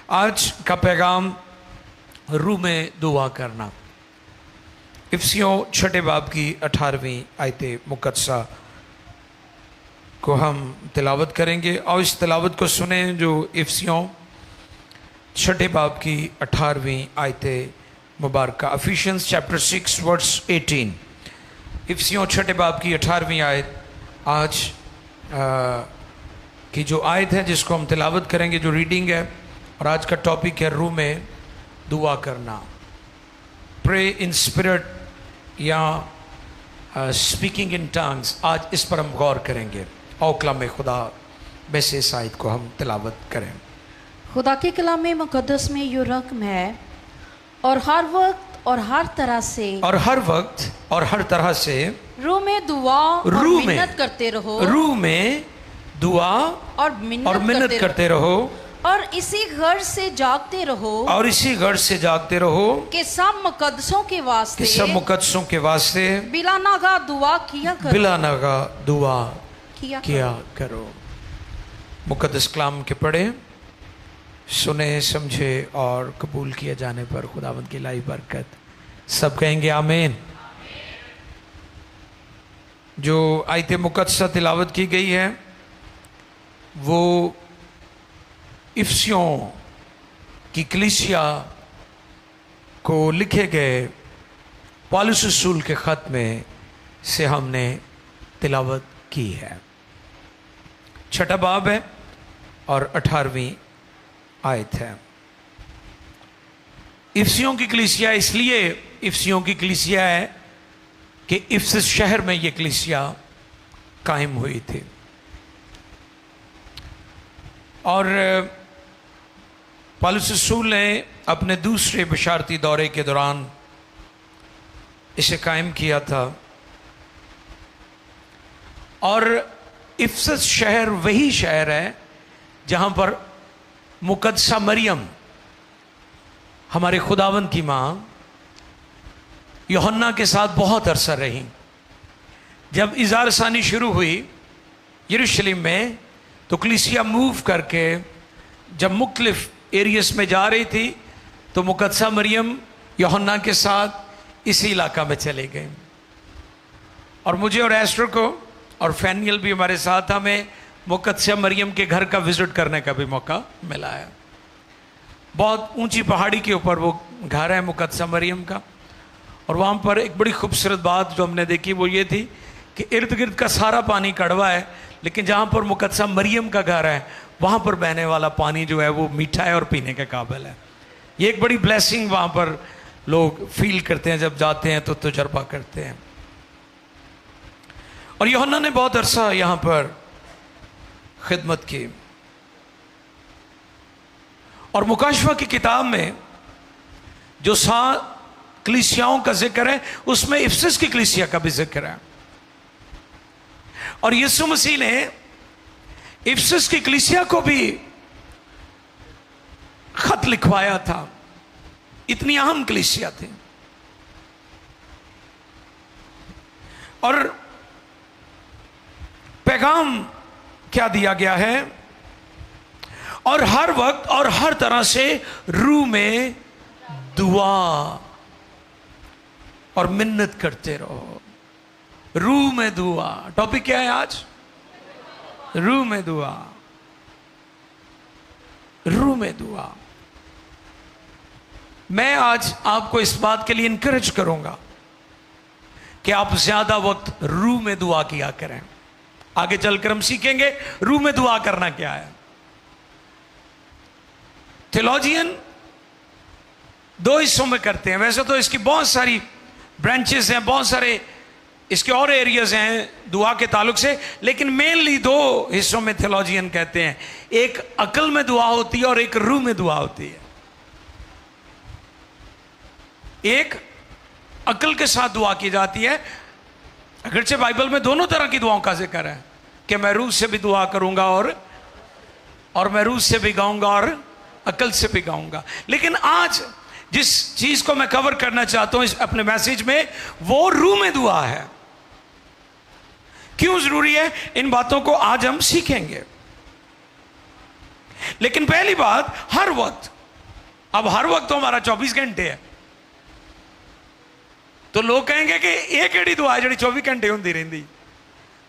आज का पैगाम रूह में दुआ करना। इफ्सियों छठे बाब की 18वीं आयत मुकद्दसा को हम तिलावत करेंगे और इस तिलावत को सुने जो इफ्सियों छठे बाब की 18वीं आयत मुबारक। Ephesians chapter 6 verse 18। इफ्सियों छठे बाब की 18वीं आयत आज की जो आयत है जिसको हम तिलावत करेंगे, जो रीडिंग है। और आज का टॉपिक है रूह में दुआ करना, प्रे इन स्पिरिट या स्पीकिंग इन टंग्स। आज इस पर हम गौर करेंगे और कलाम खुदा में से इस आयत को हम तिलावत करें। खुदा के कलाम मुकद्दस में यो रकम है, और हर वक्त और हर तरह से रूह में दुआ और मिन्नत करते रहो, रूह में दुआ और मिन्नत करते रहो, और इसी गर्ज से जागते रहो, कि सब मुकद्दसों के वास्ते बिला नागा दुआ किया करो। मुकद्दस कलाम के पढ़े, सुने, समझे और कबूल किए जाने पर खुदावंद की इलाही बरकत। सब कहेंगे आमीन। जो आयत मुकद्दसा तिलावत की गई है वो इफ्सियों की कलीसिया को लिखे गए पौलुस रसूल के खत में से हमने तिलावत की है। छठा बाब है और 18वीं आयत है। इफ्सियों की कलीसिया इसलिए इफ्सियों की कलीसिया है कि इफ्सस शहर में यह कलीसिया कायम हुई थी और पौलुस रसूल ने अपने दूसरे बशारती दौरे के दौरान इसे कायम किया था। और इफ्सस शहर वही शहर है जहां पर मुकद्दसा मरियम, हमारे खुदावंद की मां, यूहन्ना के साथ बहुत अरसा रही। जब इज़ार सानी शुरू हुई यरूशलेम में तो कलीसिया मूव करके जब मुख्तलिफ एरियास में जा रही थी तो मुकद्दसा मरियम यूहन्ना के साथ इसी इलाका में चले गए। और मुझे और एस्टर को और फैनियल भी हमारे साथ, हमें मुकद्दसा मरियम के घर का विजिट करने का भी मौका मिला है। बहुत ऊंची पहाड़ी के ऊपर वो घर है मुकद्दसा मरियम का। और वहाँ पर एक बड़ी खूबसूरत बात जो हमने देखी वो ये थी कि इर्द गिर्द का सारा पानी कड़वा है, लेकिन जहाँ पर मुकद्दसा मरियम का घर है वहाँ पर बहने वाला पानी जो है वो मीठा है और पीने के काबिल है। ये एक बड़ी ब्लेसिंग वहाँ पर लोग फील करते हैं, जब जाते हैं तो तजुर्बा करते हैं। और यूहन्ना ने बहुत अरसा यहाँ पर खिदमत की। और मुकाशवा की किताब में जो 7 कलीसियाओं का जिक्र है उसमें इफ्सस की कलीसिया का भी जिक्र है। और यीशु मसीह ने इफ्सस की कलीसिया को भी खत लिखवाया था। इतनी अहम कलीसिया थी। और पैगाम क्या दिया गया है? और हर वक्त और हर तरह से रूह में दुआ और मिन्नत करते रहो। रूह में दुआ, टॉपिक क्या है आज? रूह में दुआ, रूह में दुआ। मैं आज आपको इस बात के लिए इनकरेज करूंगा कि आप ज्यादा वक्त रूह में दुआ किया करें। आगे चलकर हम सीखेंगे रूह में दुआ करना क्या है। थियोलॉजियन 2 हिस्सों में करते हैं। वैसे तो इसकी बहुत सारी ब्रांचेस हैं, बहुत सारे इसके और एरियाज हैं दुआ के ताल्लुक से, लेकिन मेनली 2 हिस्सों में थियोलॉजियन कहते हैं। एक अकल में दुआ होती है और एक रूह में दुआ होती है। एक अकल के साथ दुआ की जाती है, अगरचे बाइबल में दोनों तरह की दुआओं का जिक्र है कि मैं रूह से भी दुआ करूंगा और मैं रूह से भी गाऊंगा और अकल से भी गाऊंगा। लेकिन आज जिस चीज को मैं कवर करना चाहता हूं इस अपने मैसेज में, वो रूह में दुआ है। क्यों जरूरी है, इन बातों को आज हम सीखेंगे। लेकिन पहली बात, हर वक्त अब हर वक्त तो हमारा 24 घंटे है, तो लोग कहेंगे कि ये केड़ी दुआ है जी 24 घंटे होती रही।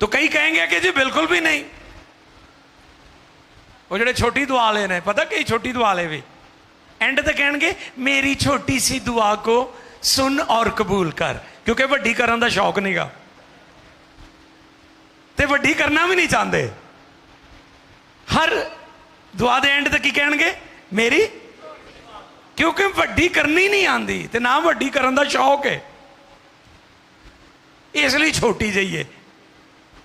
तो कई कहेंगे कि जी बिल्कुल भी नहीं। वो जो छोटी दुआ वाले ने, पता कई छोटी दुआ वाले भी एंड तक कहेंगे मेरी छोटी सी दुआ को सुन और कबूल कर, क्योंकि वड्डी करने का शौक नहीं गा, ते वड्डी करना भी नहीं चाहते। हर दुआ दे एंड तक की कहेंगे मेरी, क्योंकि वड्डी करनी नहीं आती ते ना वड्डी करने का शौक है, इसलिए छोटी जाइए।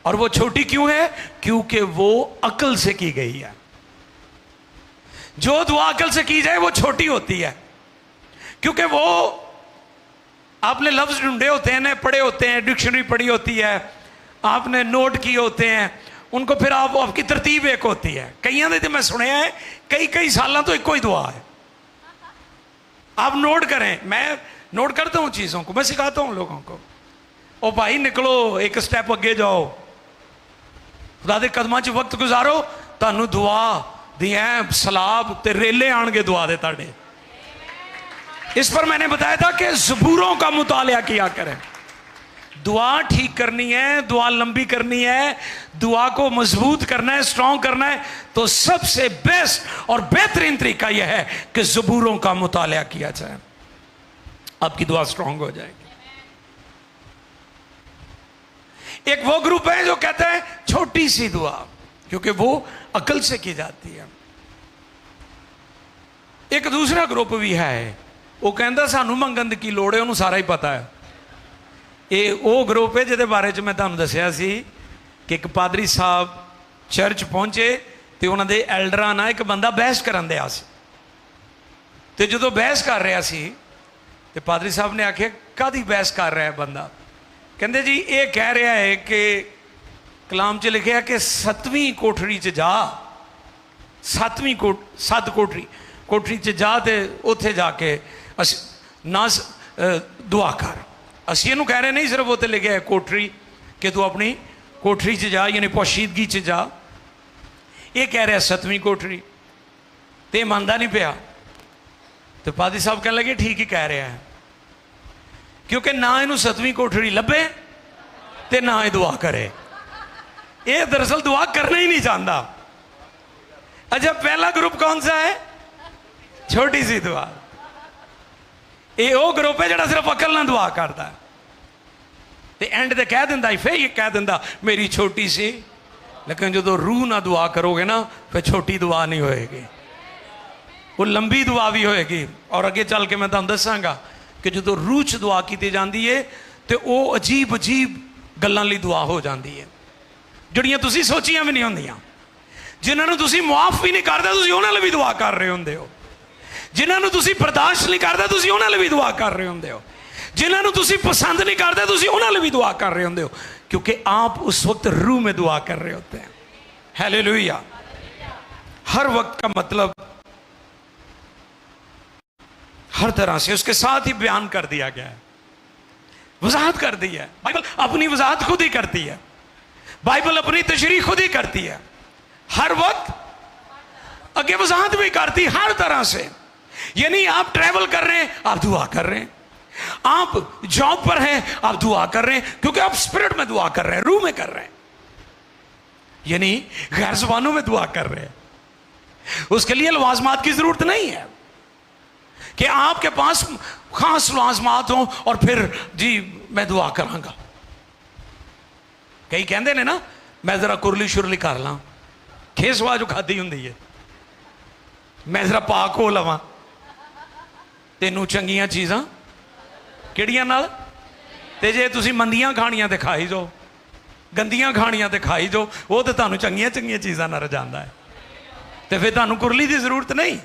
और वो छोटी क्यों है? क्योंकि वो अकल से की गई है। जो दुआ अकल से की जाए वो छोटी होती है, क्योंकि वो आपने लफ्ज ढूंढे होते हैं, पढ़े होते हैं, डिक्शनरी पढ़ी होती है, आपने नोट किए होते हैं उनको, फिर आपकी तरतीब एक होती है। कईयों ने तो मैं सुनया है कई कई सालों तो एक ही दुआ है। आप नोट करें, मैं नोट करता हूँ चीज़ों को, मैं सिखाता हूँ लोगों को। ओ भाई निकलो, एक स्टेप अगे जाओ, खुदा दे कदमां च वक्त गुजारो, तानू दुआ दियां सलाब ते रेले आणगे दुआ दे ताड़े। इस पर मैंने बताया था कि ज़बूरों का मुतालिया किया करें। दुआ ठीक करनी है, दुआ लंबी करनी है, दुआ को मजबूत करना है, स्ट्रॉन्ग करना है, तो सबसे बेस्ट और बेहतरीन तरीका यह है कि ज़बूरों का मुतालिया किया जाए, आपकी दुआ स्ट्रॉन्ग हो जाएगी। एक वो ग्रुप है जो कहता है छोटी सी दुआ, क्योंकि वो अकल से की जाती है। एक दूसरा ग्रुप भी है, वो कहता सानू मंगन की लोड़ है, उन्होंने सारा ही पता है। ये वो ग्रुप है जिहदे बारे च मैं तुहानू दस्सिया सी कि एक पादरी साहब चर्च पहुंचे तो उन्होंने एल्डरां नाल एक बंदा बहस करन दिया सी, ते जदों बहस कर रहा सी ते पादरी साहब ने आख्या कादी बहस कर रहा है बंदा? कहते जी ये कह रहा है कि कलाम च लिखा कि 7वीं कोठरी च जा, 7वीं कोठरी च जा ते उत्थे जाके ना दुआ कर। असी इनू कह रहे नहीं, सिर्फ उत्ते लिखा है कोठरी कि तू अपनी कोठरी च जा, यानी पोशीदगी च जा। ये कह रहा 7वीं कोठरी, तो मनता नहीं पिया। तो पादी साहब कहने लगे ठीक ही कह रहा है, क्योंकि ना इनू 7वीं कोठरी लभे ते ना ये दुआ करे। ये दरअसल दुआ करना ही नहीं चाहता। अच्छा, पहला ग्रुप कौन सा है? छोटी सी दुआ। ये वो ग्रुप है जो सिर्फ अकल ना दुआ करता है, ते एंड ते कह दिंदा, फिर ये कह दिंदा मेरी छोटी सी, लेकिन जो रूह ना दुआ करोगे ना फिर छोटी दुआ नहीं होएगी, वो लंबी दुआ भी होएगी। और अगे चल के मैं तुहानू दसांगा कि जो रूह च दुआ की जाती है तो वो अजीब अजीब गल्लां लई दुआ हो जाती है, जिहड़ियां तुसीं सोचियां भी नहीं होंदियां। जिन्होंने तुसीं मुआफ भी नहीं करते, तुसीं उन्हां लई भी दुआ कर रहे होंदे हो। जिन्होंने तुसीं बर्दाश्त नहीं करते, तुसीं उन्हां लई भी दुआ कर रहे होंदे हो। जिन्होंने तुसीं पसंद नहीं करते, तुसीं उन्हां लई भी दुआ कर रहे होंदे हो, क्योंकि आप उस वक्त रूह में दुआ कर रहे होते हैं। हालेलुया। हर वक्त का मतलब हर तरह से उसके साथ ही बयान कर दिया गया है, वजाहत कर दी है। बाइबल अपनी वजाहत खुद ही करती है, बाइबल अपनी तशरीह खुद ही करती है, हर वक्त आगे वजाहत भी करती हर तरह से। यानी आप ट्रैवल कर रहे हैं, आप दुआ कर रहे हैं, आप जॉब पर हैं, आप दुआ कर रहे हैं, क्योंकि आप स्पिरिट में दुआ कर रहे हैं, रूह में कर रहे हैं, यानी गैर ज़ुबानों में दुआ कर रहे हैं। उसके लिए लवाज़मात की जरूरत नहीं है कि आपके पास खास लवाज़मात हो और फिर जी मैं दुआ करांगा। कई कहते हैं ना, मैं जरा कुरली शुरली कर ला, खेसवा जो खाधी होंगी है, मैं जरा पाक हो लवा, तेनू चंगियां चीज़ां किहड़ियां नाल, ते जे तुसीं मंदियां खाणियां ते खाई जाओ, गंदियां खाणियां ते खाई जाओ, वो तो तुहानू चंगियां चंगियां चीज़ां नाल रजांदा है, तो फिर तुहानू कुरली की जरूरत नहीं।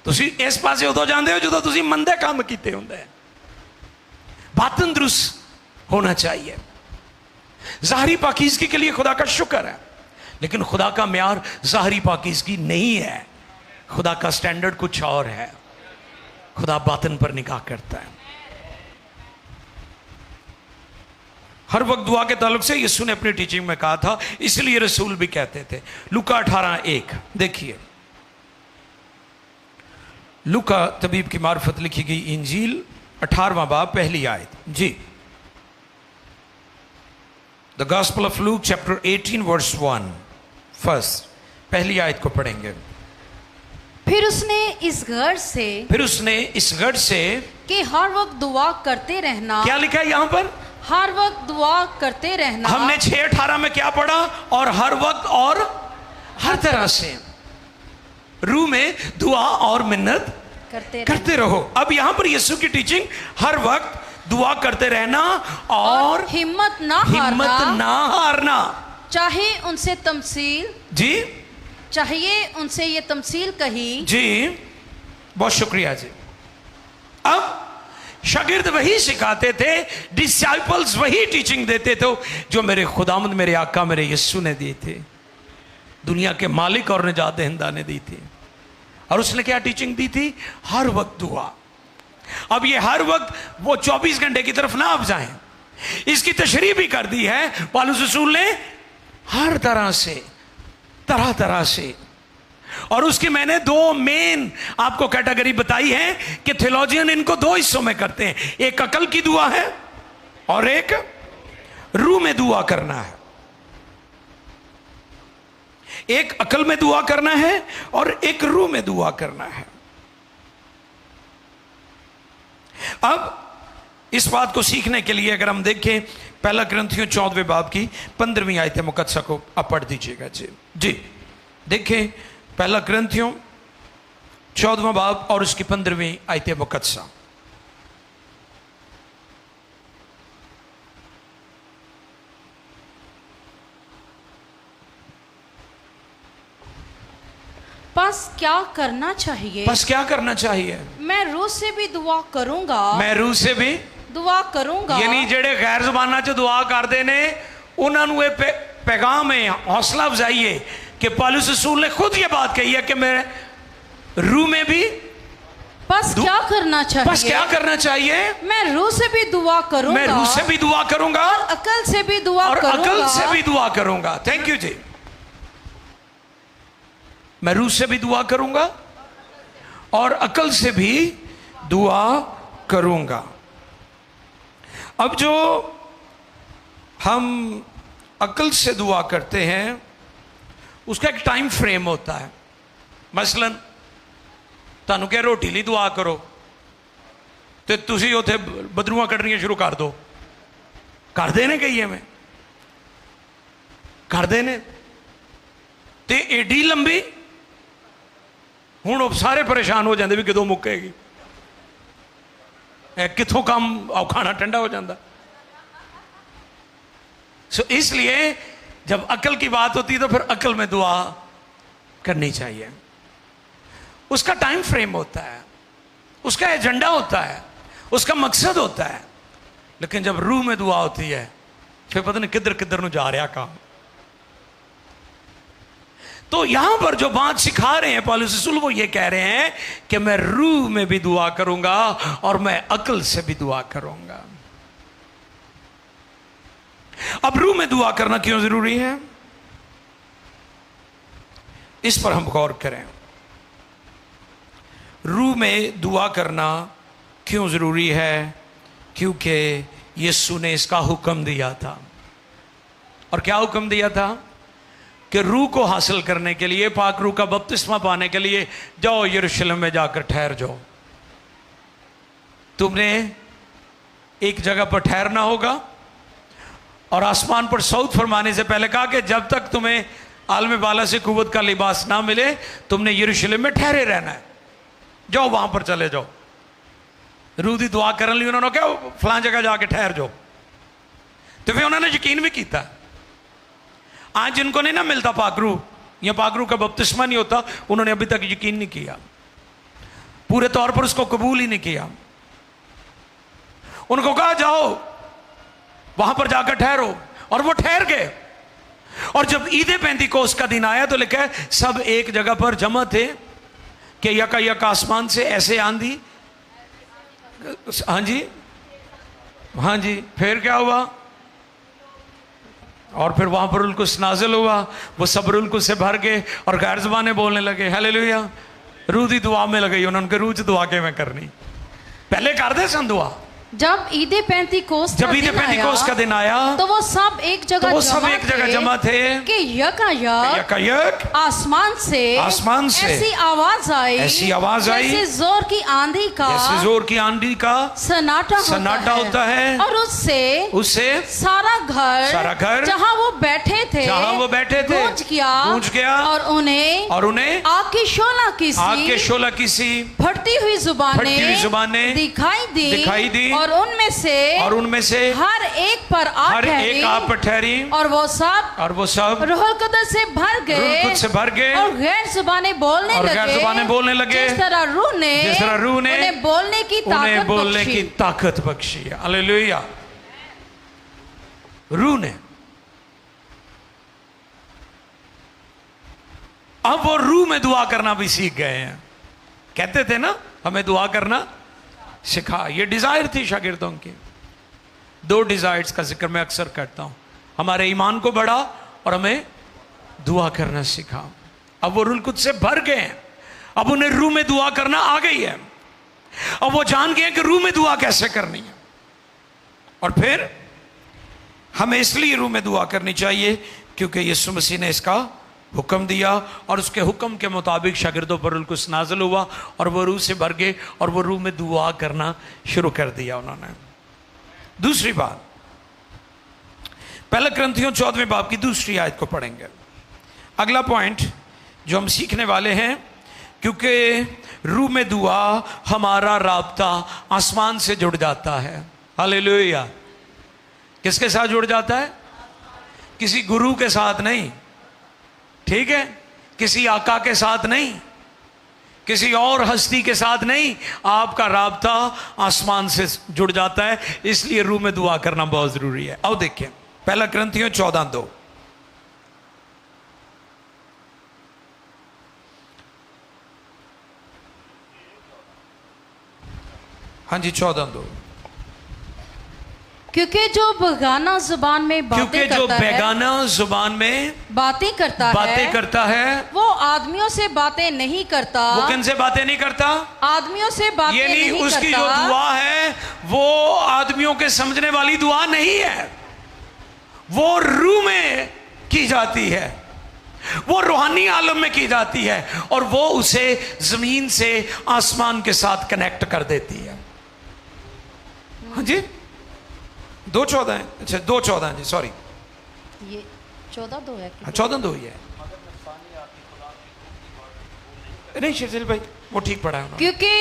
तुसीं इस पासे उदों जांदे हो जदों तुसीं मंदे काम कीते हुंदे। बातन दुरुस्त होना चाहिए। ज़ाहरी पाकीज़गी के लिए खुदा का शुक्र है, लेकिन खुदा का म्यार ज़ाहरी पाकीज़गी नहीं है, खुदा का स्टैंडर्ड कुछ और है। खुदा बातन पर निगाह करता है। हर वक्त दुआ के ताल्लुक से यीशु ने अपनी टीचिंग में कहा था, इसलिए रसूल भी कहते थे। लूका 18:1 देखिए, लूका तबीब की मार्फत लिखी गई इंजील 18वां बाब पहली आयत जी। The gospel of Luke chapter 18 verse 1 first, पहली आयत को पढ़ेंगे। फिर उसने इस गढ़ से कि हर वक्त दुआ करते रहना। क्या लिखा है यहां पर? हर वक्त दुआ करते रहना। हमने 6:18 में क्या पढ़ा? और हर वक्त और हर तरह से रूह में दुआ और मिन्नत करते रहो। अब यहां पर यीशु की टीचिंग हर वक्त दुआ करते रहना और हिम्मत ना हारना। चाहे उनसे तमसील जी, चाहिए उनसे ये तमसील कही जी। बहुत शुक्रिया जी। अब शागिर्द वही सिखाते थे, डिसाइपल्स वही टीचिंग देते थे जो मेरे खुदावंद, मेरे आका, मेरे यीशु ने दिए थे, दुनिया के मालिक और निजात दहिंदा ने दी थी। और उसने क्या टीचिंग दी थी? हर वक्त दुआ। अब ये हर वक्त वो 24 घंटे की तरफ ना आप जाएं, इसकी तशरीह भी कर दी है पौलुस रसूल ने, हर तरह से, तरह तरह से। और उसकी मैंने दो मेन आपको कैटेगरी बताई है कि थियोलॉजियन इनको दो हिस्सों में करते हैं, एक अकल की दुआ है और एक रूह में दुआ करना है। एक अकल में दुआ करना है और एक रूह में दुआ करना है। अब इस बात को सीखने के लिए अगर हम देखें पहला कुरिन्थियों 14वें बाब की 15वीं आयत मुकद्दसा को आप पढ़ दीजिएगा जी। जी देखें पहला कुरिन्थियों 14वां बाब और उसकी 15वीं आयत मुकद्दसा। बस क्या करना चाहिए? बस क्या करना चाहिए? मैं रूह से भी दुआ करूंगा। मैं रूह से भी दुआ करूंगा। यानी जेड़े गैर ज़बाना च दुआ करते ने उन्होंने ये पैगाम है, हौसला अफजाई है कि पौलुस रसूल ने खुद ये बात कही है कि मैं रूह में भी बस क्या करना चाहिए? बस क्या करना चाहिए? मैं रूह से भी दुआ करूंगा। मैं रूह से भी दुआ करूंगा और अकल से भी दुआ करूंगा। और अकल से भी दुआ करूंगा। थैंक यू जी। मैं रूह से भी दुआ करूंगा और अकल से भी दुआ करूंगा। अब जो हम अकल से दुआ करते हैं उसका एक टाइम फ्रेम होता है। मसलन तानू क्या रोटी ली दुआ करो तो तुसी उथे बदरूआं कढ़नियां शुरू कर दो, कर देने कही में कर देने ते एडी लंबी, हुण सारे परेशान हो जाते भी कितों मुक्केगी, कितों काम खाना ठंडा हो जाता। सो इसलिए जब अकल की बात होती है तो फिर अकल में दुआ करनी चाहिए। उसका टाइम फ्रेम होता है, उसका एजेंडा होता है, उसका मकसद होता है। लेकिन जब रूह में दुआ होती है फिर पता नहीं किधर किधर ਨੂੰ जा रहा काम। तो यहां पर जो बात सिखा रहे हैं पौलुस रसूल वो ये कह रहे हैं कि मैं रूह में भी दुआ करूंगा और मैं अकल से भी दुआ करूंगा। अब रूह में दुआ करना क्यों जरूरी है, इस पर हम गौर करें। रूह में दुआ करना क्यों जरूरी है? क्योंकि यीशु ने इसका हुक्म दिया था। और क्या हुक्म दिया था? कि रूह को हासिल करने के लिए, पाक रूह का बपतिस्मा पाने के लिए जाओ यरूशलेम में जाकर ठहर जाओ। तुमने एक जगह पर ठहरना होगा और आसमान पर सऊद फरमाने से पहले कहा कि जब तक तुम्हें आलम बाला से कुव्वत का लिबास ना मिले तुमने यरूशलेम में ठहरे रहना है। जाओ वहां पर चले जाओ। रूह की दुआ करने लिए उन्होंने कहा फलां जगह जाके ठहर जाओ। तो फिर उन्होंने यकीन भी किया। आज जिनको नहीं ना मिलता पाकरू या पाकरू का बपतिस्मा नहीं होता, उन्होंने अभी तक यकीन नहीं किया, पूरे तौर पर उसको कबूल ही नहीं किया। उनको कहा जाओ वहां पर जाकर ठहरो, और वो ठहर गए। और जब ईद पेंतिकोस्त का दिन आया तो लिखा है सब एक जगह पर जमा थे कि यका यका आसमान से ऐसे आंधी। हाँ जी, हाँ जी। फिर क्या हुआ? और फिर वहां पर उनको नाजिल हुआ, वो सब उनको से भर गए और गैर ज़बानें बोलने लगे। हालेलुया। रूह दी दुआ में लगी उन्होंने रूह च दुआ किवें करनी पहले करते सन दुआ जब ईदे पेंतीकोस्त जब ईद पेंतीकोस्त का दिन आया तो वो सब एक जगह जमा थे कि यकायक आसमान से ऐसी आवाज आई जैसे जोर की आंधी का सन्नाटा होता है और उससे सारा घर जहाँ वो बैठे थे गूंज गया और उन्हें आग की शोला की सी फटती हुई जुबानें दिखाई दी और उनमें से हर एक पर आग ठहरी और वो सब रूह कुद्दस से भर गए और गैर जुबानें बोलने लगे जिस तरह रूह ने उन्हें बोलने की ताकत बख्शी। हालेलुया। रूह ने अब वो रूह में दुआ करना भी सीख गए हैं। कहते थे ना हमें दुआ करना सिखा। ये डिजायर थी शागिर्दों की। दो डिजायर्स का जिक्र मैं अक्सर करता हूं, हमारे ईमान को बढ़ा और हमें दुआ करना सिखा। अब वो रूह कुद्दस से भर गए हैं, अब उन्हें रूह में दुआ करना आ गई है। अब वो जान गए कि रूह में दुआ कैसे करनी है। और फिर हमें इसलिए रूह में दुआ करनी चाहिए क्योंकि यीशु मसीह ने इसका हुक्म दिया और उसके हुक्म के मुताबिक शागिर्दों पर रूह कुद्दस नाज़िल हुआ और वो रूह से भर गए और वो रूह में दुआ करना शुरू कर दिया उन्होंने। दूसरी बात, पहला कुरिन्थियों 14वें बाब की दूसरी आयत को पढ़ेंगे। अगला पॉइंट जो हम सीखने वाले हैं, क्योंकि रूह में दुआ हमारा राब्ता आसमान से जुड़ जाता है। हालेलुया। किसके साथ जुड़ जाता है? किसी गुरु के साथ नहीं, ठीक है, किसी आका के साथ नहीं, किसी और हस्ती के साथ नहीं, आपका राब्ता आसमान से जुड़ जाता है। इसलिए रूह में दुआ करना बहुत जरूरी है। अब देखिए पहला कुरिन्थियों 14:2। हाँ जी 14:2। क्योंकि जो बेगाना जुबान में बातें करता है वो आदमियों से बातें नहीं करता। वो किन से बातें नहीं करता? आदमियों से बातें ये नहीं उसकी जो दुआ है वो आदमियों के समझने वाली दुआ नहीं है, वो रूह में की जाती है, वो रूहानी आलम में की जाती है और वो उसे जमीन से आसमान के साथ कनेक्ट कर देती है। हाँ जी 2:14 है। अच्छा 2:14 है जी, सॉरी ये 14:2 है। 14:2 ही है। नहीं शेरजिल भाई वो ठीक पढ़ा है। क्योंकि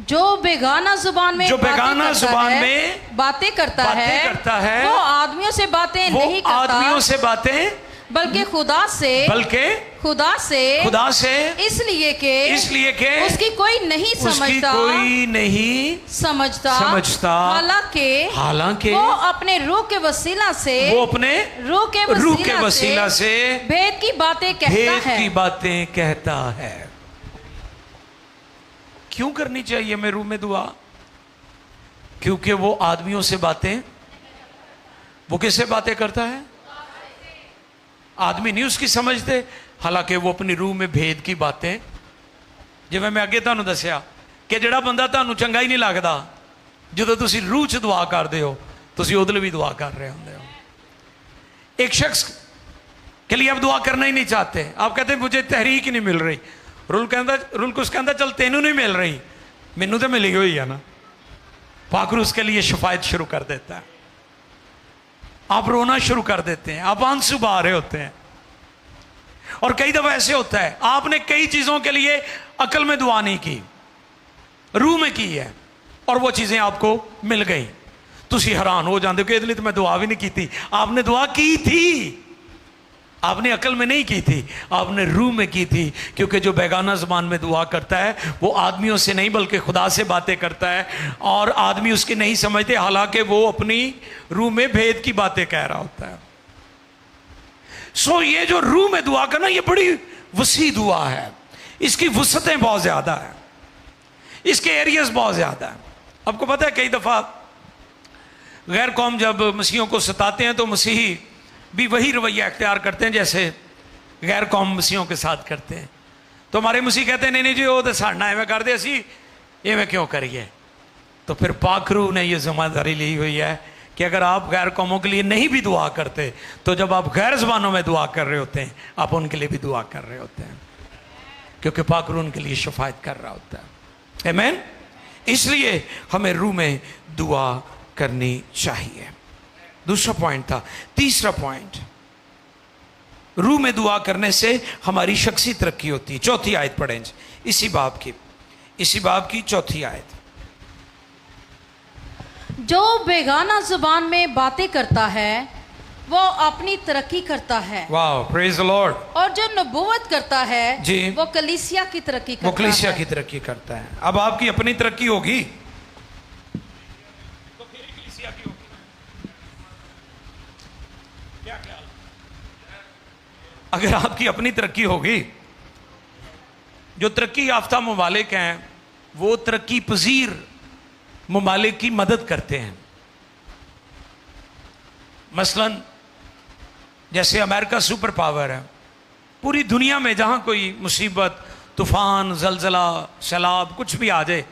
जो बेगाना जुबान में बातें करता है वो आदमियों से बातें नहीं करता बल्कि खुदा से इसलिए कि उसकी कोई नहीं समझता हालांकि वो अपने रूह के वसीला से भेद की बातें कहता है। क्यों करनी चाहिए मैं रूह में दुआ? क्योंकि वो आदमियों से बातें, वो किससे बातें करता है? आदमी नहीं उसकी समझते, हालांकि वो अपनी रूह में भेद की बातें, जिवें मैं अगे तुहानूं दस्सिया कि जिहड़ा बंदा तुहानूं चंगा ही नहीं लगता, जो तुसीं रूह च दुआ करदे हो तुसीं उहदे लई भी दुआ कर रहे होंदे हो। एक शख्स के लिए आप दुआ करना ही नहीं चाहते, आप कहते मुझे तहरीक ही नहीं मिल रही। रूह कुद्दस कहता चल तेनू नहीं मिल रही, मैनू तो मिली हुई है ना। पाक रूह उसके लिए शफायत शुरू कर देता है, आप रोना शुरू कर देते हैं, आप आंसू बहा रहे होते हैं। और कई दफा ऐसे होता है आपने कई चीजों के लिए अकल में दुआ नहीं की, रूह में की है और वो चीजें आपको मिल गई, तुसी हैरान हो जाते हो कि इसलिए तो मैं दुआ भी नहीं की थी। आपने दुआ की थी, आपने अकल में नहीं की थी, आपने रूह में की थी। क्योंकि जो बेगाना ज़बान में दुआ करता है वो आदमियों से नहीं बल्कि खुदा से बातें करता है और आदमी उसकी नहीं समझते, हालांकि वो अपनी रूह में भेद की बातें कह रहा होता है। सो ये जो रूह में दुआ करना ये बड़ी वसी दुआ है, इसकी वसअतें बहुत ज़्यादा है, इसके एरियाज बहुत ज़्यादा है। आपको पता है कई दफ़ा गैर कौम जब मसीहियों को सताते हैं तो मसीही भी वही रवैया अख्तियार करते हैं जैसे गैर कौम मसीहियों के साथ करते हैं। तो हमारे मसीह कहते हैं नहीं नहीं जी वो तो साड़ना एवं कर दे असी एवं क्यों करिए। तो फिर पाखरू ने ये जिम्मेदारी ली हुई है कि अगर आप गैर कौमों के लिए नहीं भी दुआ करते तो जब आप गैर ज़बानों में दुआ कर रहे होते हैं आप उनके लिए भी दुआ कर रहे होते हैं, क्योंकि पाखरू उनके लिए शफायत कर रहा होता है। आमीन। इसलिए हमें रूह में दुआ करनी चाहिए। दूसरा पॉइंट था। तीसरा पॉइंट, रूह में दुआ करने से हमारी शख्सी तरक्की होती है। चौथी आयत पढ़ें इसी बाब की चौथी आयत। जो बेगाना जुबान में बातें करता है वो अपनी तरक्की करता है। वाह, प्रेज द लॉर्ड। और जो नबूवत करता है जी, वो कलीसिया की तरक्की करता है। वो कलीसिया की तरक्की करता है। अब आपकी अपनी तरक्की होगी तो फिर कलीसिया की होगी। क्या ख्याल? अगर आपकी अपनी तरक्की होगी, जो तरक्की याफ्ता ममालिक हैं वो तरक्की पजीर ममालिक की मदद करते हैं। मसलन जैसे अमेरिका सुपर पावर है, पूरी दुनिया में जहाँ कोई मुसीबत, तूफान, जलजला, सैलाब कुछ भी आ जाए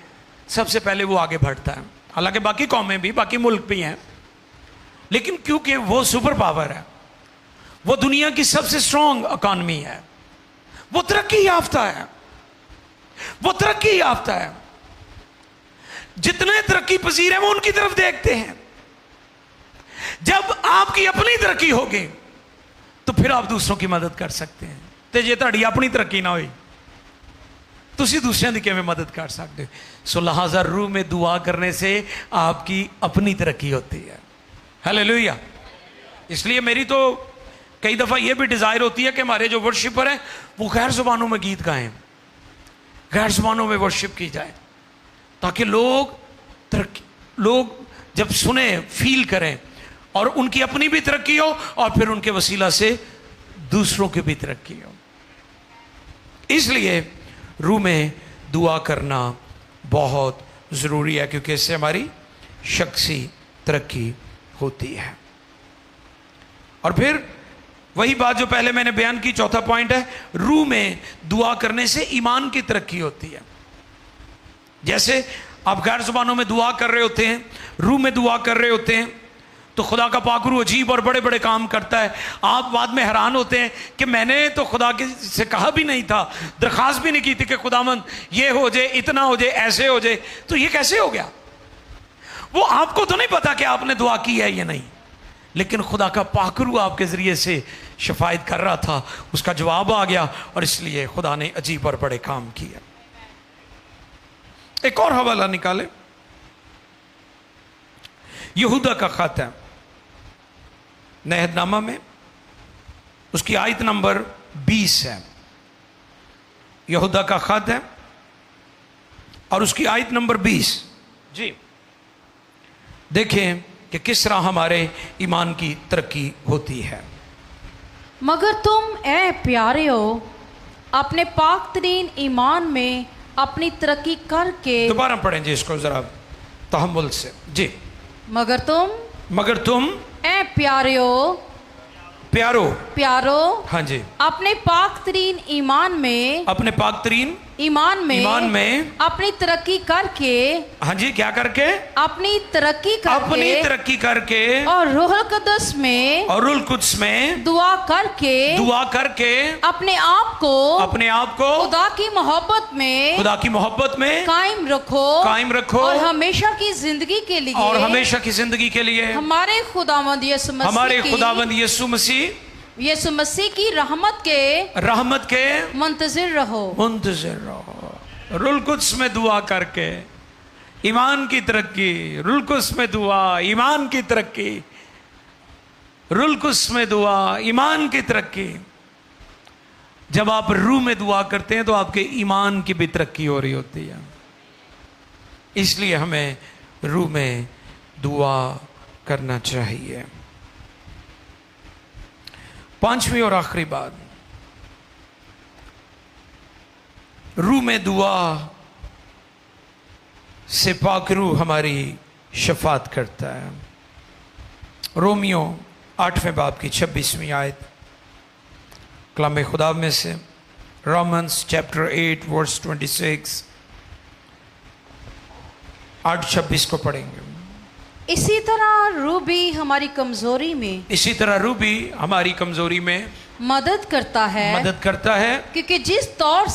सबसे पहले वो आगे बढ़ता है। हालांकि बाकी कौमें भी, बाकी मुल्क भी हैं, लेकिन क्योंकि वो सुपर पावर है, वो दुनिया की सबसे स्ट्रॉन्ग इकॉनमी है, वो तरक्की याफ्ता है, वो तरक्की याफ्ता है। जितने तरक्की पजीर हैं वो उनकी तरफ देखते हैं। जब आपकी अपनी तरक्की होगी तो फिर आप दूसरों की मदद कर सकते हैं। तो जे ਤੁਹਾਡੀ अपनी तरक्की ना हुई तुसी दूसरों की किवें मदद कर सकते हो? सो लिहाजा रूह में दुआ करने से आपकी अपनी तरक्की होती है। हालेलुया। इसलिए मेरी तो कई दफ़ा यह भी डिज़ायर होती है कि हमारे जो वर्शिपर हैं वो गैर ज़ुबानों में गीत गाएं, गैर ज़ुबानों में वर्शिप की जाए, ताकि लोग जब सुने फील करें और उनकी अपनी भी तरक्की हो और फिर उनके वसीला से दूसरों की भी तरक्की हो। इसलिए रूह में दुआ करना बहुत ज़रूरी है, क्योंकि इससे हमारी शख्सी तरक्की होती है। और फिर वही बात जो पहले मैंने बयान की, चौथा पॉइंट है, रूह में दुआ करने से ईमान की तरक्की होती है। जैसे आप गैर ज़ुबानों में दुआ कर रहे होते हैं, रूह में दुआ कर रहे होते हैं, तो खुदा का पाकरू अजीब और बड़े बड़े काम करता है। आप बाद में हैरान होते हैं कि मैंने तो खुदा के से कहा भी नहीं था, दरख्वास्त भी नहीं की थी कि खुदावंद ये हो जाए, इतना हो जाए, ऐसे हो जाए, तो ये कैसे हो गया? वो आपको तो नहीं पता कि आपने दुआ की है या नहीं, लेकिन खुदा का पाकरू आपके ज़रिए से शफायत कर रहा था, उसका जवाब आ गया और इसलिए खुदा ने अजीब और बड़े काम किए। एक और हवाला निकाले, यहूदा का खत है नहदनामा में, उसकी आयत नंबर 20 है। यहूदा का खत है और उसकी आयत नंबर 20। जी देखें कि किस तरह हमारे ईमान की तरक्की होती है। मगर तुम ए प्यारे हो अपने पाक तरीन ईमान में अपनी तरक्की करके। दोबारा पढ़ें जी इसको जरा तहम्मुल से। जी मगर तुम ए प्यारो हाँ जी, अपने पाक तरीन ईमान में अपनी तरक्की करके। हाँ जी, क्या करके? अपनी तरक्की करके और रूहुल कुद्स में दुआ करके अपने आप को खुदा की मोहब्बत में कायम रखो और हमेशा की जिंदगी के लिए हमारे खुदावंद यीशु मसीह की रहमत के मुंतजिर रहो। रूहुल कुद्स में दुआ करके ईमान की तरक्की, रूहुल कुद्स में दुआ ईमान की तरक्की, रूहुल कुद्स में दुआ ईमान की तरक्की। जब आप रूह में दुआ करते हैं तो आपके ईमान की भी तरक्की हो रही होती है। इसलिए हमें रूह में दुआ करना चाहिए। पांचवी और आखिरी बात, रूह में दुआ से पाक रूह हमारी शफात करता है। रोमियो 8वें बाब की 26वीं आयत कलाम खुदा में से, Romans chapter 8 verse 26, 8:26 को पढ़ेंगे। इसी तरह रूह भी हमारी कमजोरी में इसी तरह रूह भी हमारी कमजोरी में मदद करता है क्योंकि जिस तौर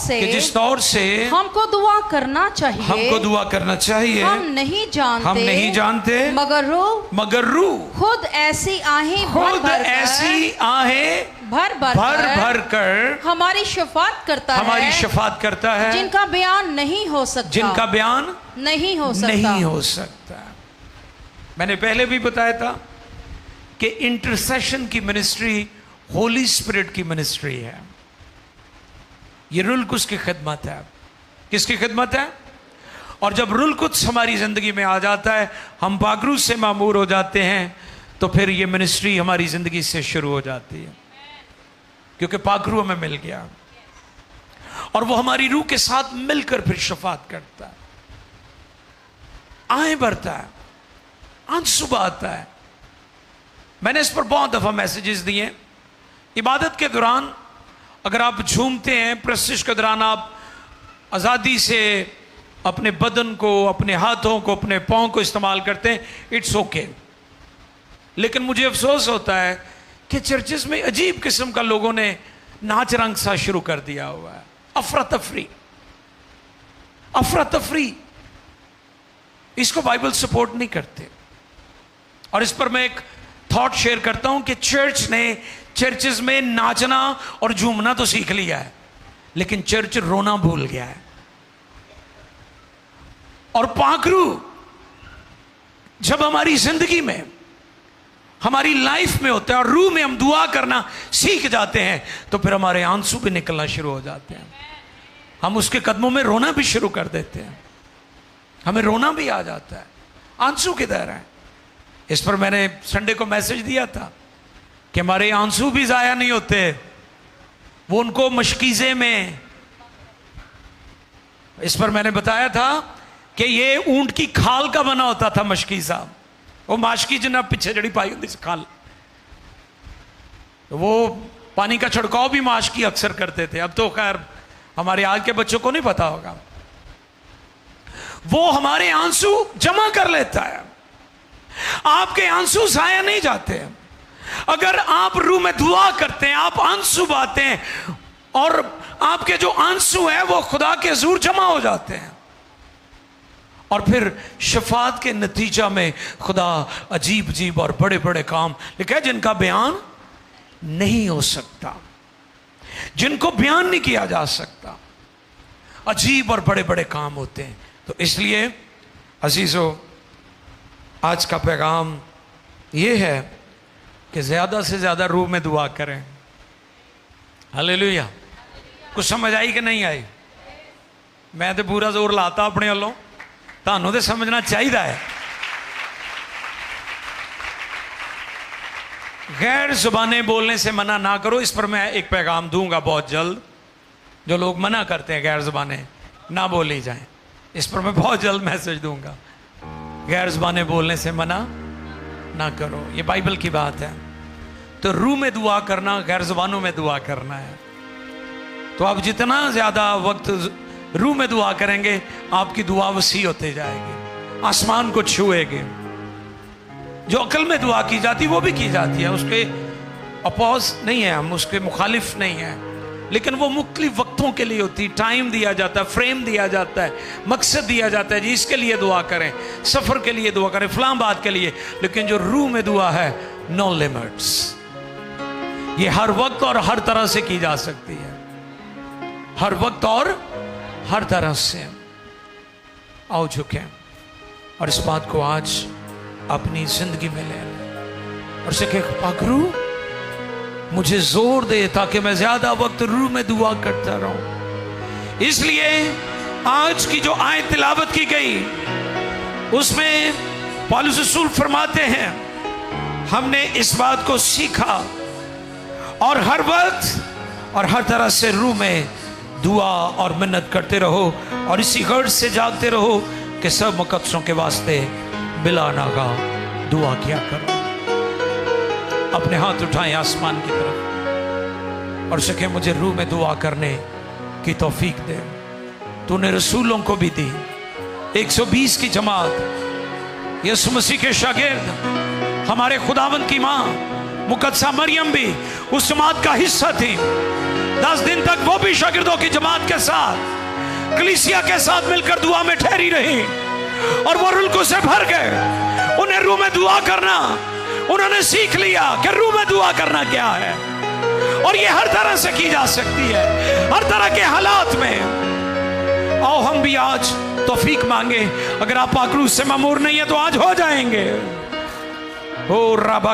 से हमको दुआ करना चाहिए हम नहीं जानते मगर रूह खुद ऐसी आहें भर भर कर हमारी शफात करता है जिनका बयान नहीं हो सकता। मैंने पहले भी बताया था कि इंटरसेशन की मिनिस्ट्री होली स्पिरिट की मिनिस्ट्री है। ये रुल कुछ की खिदमत है। किसकी खिदमत है? और जब रुल कुछ हमारी जिंदगी में आ जाता है, हम पाकरू से मामूर हो जाते हैं, तो फिर ये मिनिस्ट्री हमारी जिंदगी से शुरू हो जाती है, क्योंकि पाकरू हमें मिल गया और वो हमारी रूह के साथ मिलकर फिर शफात करता है, आए भरता है, आंसू बहाता है। मैंने इस पर बहुत दफा मैसेजेस दिए। इबादत के दौरान अगर आप झूमते हैं, प्रस्तिश के दौरान आप आज़ादी से अपने बदन को, अपने हाथों को, अपने पाँव को इस्तेमाल करते हैं, इट्स ओके। लेकिन मुझे अफसोस होता है कि चर्चेस में अजीब किस्म का लोगों ने नाच रंग सा शुरू कर दिया हुआ है। अफरा तफरी, इसको बाइबल सपोर्ट नहीं करते। और इस पर मैं एक थॉट शेयर करता हूं कि चर्च ने चर्चेस में नाचना और झूमना तो सीख लिया है, लेकिन चर्च रोना भूल गया है। और पाकरू जब हमारी जिंदगी में, हमारी लाइफ में होता है और रूह में हम दुआ करना सीख जाते हैं, तो फिर हमारे आंसू भी निकलना शुरू हो जाते हैं। हम उसके कदमों में रोना भी शुरू कर देते हैं, हमें रोना भी आ जाता है। आंसू किधर है? इस पर मैंने संडे को मैसेज दिया था कि हमारे आंसू भी जाया नहीं होते, वो उनको मशकीज़े में। इस पर मैंने बताया था कि ये ऊंट की खाल का बना होता था मशकीज़ा, वो माशकी जिन्हें पीछे जड़ी पाई होती खाल, तो वो पानी का छिड़काव भी माशकी अक्सर करते थे। अब तो खैर हमारे आज के बच्चों को नहीं पता होगा। वो हमारे आंसू जमा कर लेता है। आपके आंसू जाया नहीं जाते। अगर आप रूह में दुआ करते हैं, आप आंसू बहाते हैं, और आपके जो आंसू हैं वो खुदा के हुजूर जमा हो जाते हैं, और फिर शफात के नतीजा में खुदा अजीब अजीब और बड़े बड़े काम लिखा जिनका बयान नहीं हो सकता, जिनको बयान नहीं किया जा सकता। अजीब और बड़े बड़े काम होते हैं। तो इसलिए अजीजों, आज का पैगाम ये है कि ज़्यादा से ज़्यादा रूह में दुआ करें। हालेलुया। कुछ समझ आई कि नहीं आई? मैं तो पूरा जोर लाता अपने वालों, तानू तो समझना चाहिए है। गैर जुबानें बोलने से मना ना करो। इस पर मैं एक पैगाम दूंगा बहुत जल्द। जो लोग मना करते हैं गैर जुबानें ना बोली जाएं, इस पर मैं बहुत जल्द मैसेज दूंगा। गैर जुबानें बोलने से मना ना करो, ये बाइबल की बात है। तो रूह में दुआ करना, गैर जुबानों में दुआ करना है। तो आप जितना ज़्यादा वक्त रूह में दुआ करेंगे, आपकी दुआ वसी होते जाएगी, आसमान को छुएगी। जो अकल में दुआ की जाती वो भी की जाती है, उसके अपोज नहीं है, हम उसके मुखालिफ नहीं है, लेकिन वो मुख्तलिफ वक्तों के लिए होती। टाइम दिया जाता है, फ्रेम दिया जाता है, मकसद दिया जाता है जी इसके लिए दुआ करें, सफ़र के लिए दुआ करें, फलां बात के लिए। लेकिन जो रूह में दुआ है, नो लिमिट्स, ये हर वक्त और हर तरह से की जा सकती है, हर वक्त और हर तरह से। आओ झुकें और इस बात को आज अपनी जिंदगी में ले लें और सीखे, पाकरू मुझे जोर दे ताकि मैं ज्यादा वक्त रूह में दुआ करता रहूं। इसलिए आज की जो आयत तिलावत की गई उसमें पौलुस रसूल फरमाते हैं, हमने इस बात को सीखा और हर वक्त और हर तरह से रूह में दुआ और मिन्नत करते रहो और इसी गर्ज से जागते रहो कि सब मुकद्दसों के वास्ते बिला नागा दुआ किया करो। अपने हाथ उठाएं आसमान की तरफ और सके मुझे रूह में दुआ करने की तौफीक दे। तूने रसूलों को भी दी, 120 की जमात, यीशु मसीह के शागिर्द, हमारे खुदावंद की माँ मुकद्दसा मरियम भी उस जमात का हिस्सा थी। 10 दिन तक वो भी शागिर्दों की जमात के साथ, कलीसिया के साथ मिलकर दुआ में ठहरी रही और वो रूह से भर गए। उन्हें रूह में दुआ करना, उन्होंने सीख लिया कि रूह में दुआ करना क्या है, और ये हर तरह से की जा सकती है, हर तरह के हालात में। आओ हम भी आज तौफीक मांगे। अगर आप पाक रूह से मामूर नहीं है तो आज हो जाएंगे। ओ रबा